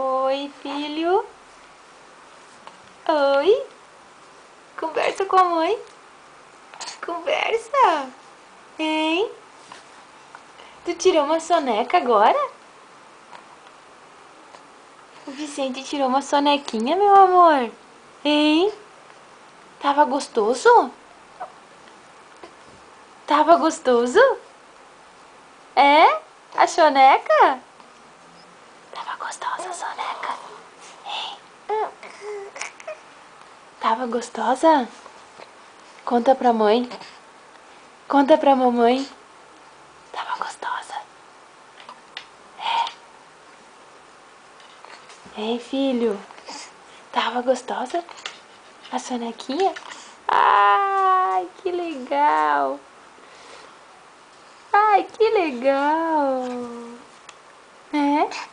Oi, filho. Oi. Conversa com a mãe. Conversa. Hein? Tu tirou uma soneca agora? O Vicente tirou uma sonequinha, meu amor. Hein? Tava gostoso? Tava gostoso? É? A soneca? Tava gostosa a soneca? Hein? Tava gostosa? Conta pra mãe. Conta pra mamãe. Tava gostosa. Ei, filho. Tava gostosa? A sonequinha? Ai, que legal. Ai, que legal. É?